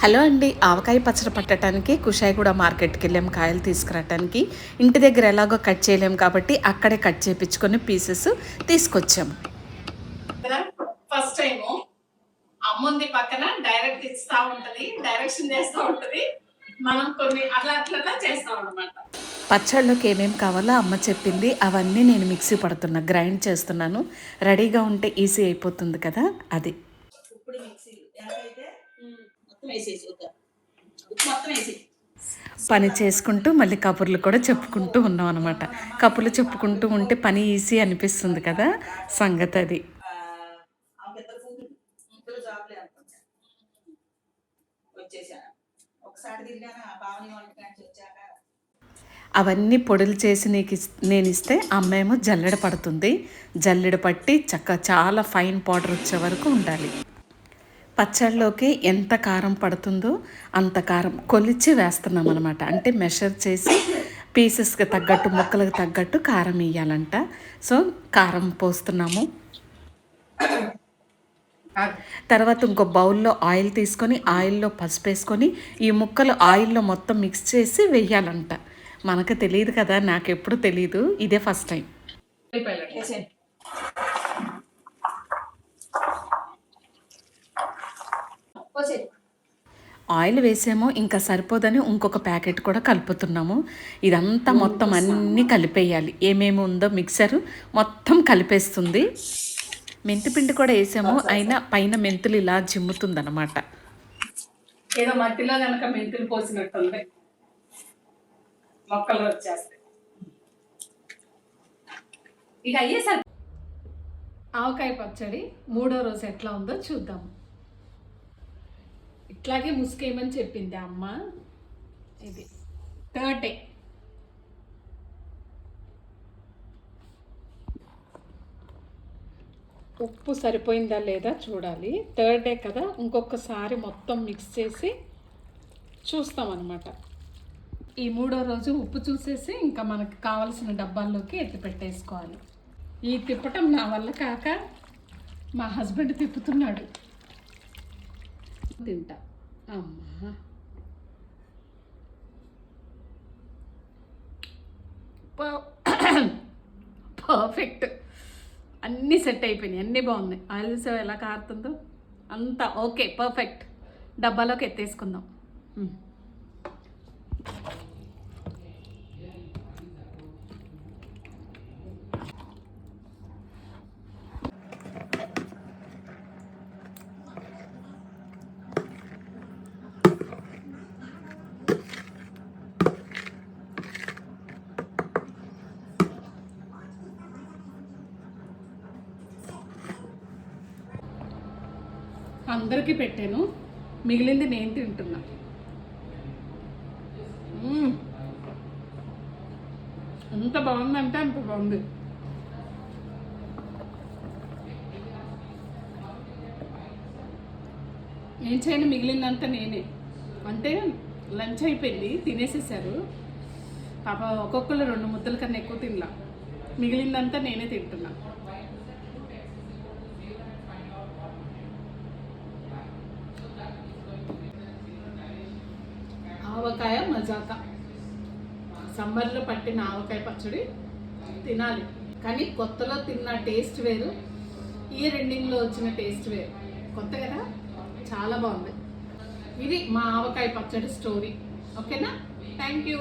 Hello అండి, ఆవకాయ పచ్చడి పట్టడానికి కుషాయిగూడ మార్కెట్కి వెళ్ళాం కాయలు తీసుకురావడానికి. ఇంటి దగ్గర ఎలాగో కట్ చేయలేం కాబట్టి అక్కడే కట్ చేయించుకొని పీసెస్ తీసుకొచ్చాము. ఫస్ట్ టైము అమ్ముంది పక్కన డైరెక్ట్ ఇస్తా ఉంటది, డైరెక్షన్ చేస్తూ ఉంటది, మనం కొన్ని అట్లా అట్లా చేస్తాం అనమాట. పచ్చళ్ళలోకి ఏమేమి కావాలో అమ్మ చెప్పింది, అవన్నీ నేను మిక్సీ పడుతున్నా, గ్రైండ్ చేస్తున్నాను. రెడీగా ఉంటే ఈజీ అయిపోతుంది కదా, అది. ఇప్పుడు మిక్సీ పని చేసుకుంటూ మళ్ళీ కబుర్లు కూడా చెప్పుకుంటూ ఉన్నాం అనమాట. కబుర్లు చెప్పుకుంటూ ఉంటే పని ఈజీ అనిపిస్తుంది కదా, సంగతి అది. అవన్నీ పొడులు చేసి నేను ఇస్తే అమ్మేమో జల్లెడ పడుతుంది. జల్లెడ పట్టి చాలా ఫైన్ పౌడర్ వచ్చే వరకు ఉండాలి. పచ్చళ్ళలోకి ఎంత కారం పడుతుందో అంత కారం కొలిచి వేస్తున్నాం అనమాట. అంటే మెషర్ చేసి పీసెస్కి తగ్గట్టు, ముక్కలకు తగ్గట్టు కారం వేయాలంట. సో కారం పోస్తున్నాము. తర్వాత ఇంకో బౌల్లో ఆయిల్ తీసుకొని ఆయిల్లో పసుపు వేసుకొని ఈ ముక్కలు ఆయిల్లో మొత్తం మిక్స్ చేసి వేయాలంట. మనకు తెలియదు కదా, నాకు ఎప్పుడు తెలియదు, ఇదే ఫస్ట్ టైం. ఆయిల్ వేసామో ఇంకా సరిపోదని ఇంకొక ప్యాకెట్ కూడా కలుపుతున్నాము. ఇదంతా మొత్తం అన్నీ కలిపేయాలి. ఏమేమి ఉందో మిక్సరు మొత్తం కలిపేస్తుంది. మెంతిపిండి కూడా వేసాము, అయినా పైన మెంతులు ఇలా జిమ్ముతుందన్నమాట. ఏదో మట్టిలో కనుక మెంతులు పోసినట్టుంది, మొక్కలు వచ్చేస్తాయి. ఇక అయ్యేసరి ఆవకాయ పచ్చడి 3వ రోజు ఎట్లా ఉందో చూద్దాము. ఇట్లాగే ముసుకేయమని చెప్పింది అమ్మ. ఇది 3rd డే. ఉప్పు సరిపోయిందా లేదా చూడాలి. 3rd డే కదా, ఇంకొకసారి మొత్తం మిక్స్ చేసి చూస్తామన్నమాట. ఈ 3వ రోజు ఉప్పు చూసేసి ఇంకా మనకు కావలసిన డబ్బాల్లోకి ఎత్తి పెట్టేసుకోవాలి. ఈ తిప్పటం నా వల్ల కాక మా హస్బెండ్ తిప్పుతున్నాడు. తింటా అమ్మా. పర్ఫెక్ట్, అన్నీ సెట్ అయిపోయినాయి, అన్నీ బాగున్నాయి. ఆయిల్ చూసావు ఎలా కారుతుందో, అంతా ఓకే, పర్ఫెక్ట్. డబ్బాలోకి ఎత్తేసుకుందాం. అందరికీ పెట్టాను, మిగిలింది నేను తింటున్నా. ఎంత బాగుందంటే అంత బాగుంది. ఏం చేయను, మిగిలిందంతా నేనే. అంటే లంచ్ అయిపోయింది, తినేసేసారు పాప. ఒక్కొక్కరు 2 ముద్దల కన్నా ఎక్కువ తినలా, మిగిలిందంతా నేనే తింటున్నా. ఆవకాయ మజాక, సమ్మర్లో పట్టిన ఆవకాయ పచ్చడి తినాలి. కానీ కొత్తలో తిన్న టేస్ట్ వేరు, ఈ రెండింగ్లో వచ్చిన టేస్ట్ వేరు. కొత్త కదా, చాలా బాగుంది. ఇది మా ఆవకాయ పచ్చడి స్టోరీ. ఓకేనా, థ్యాంక్ యూ.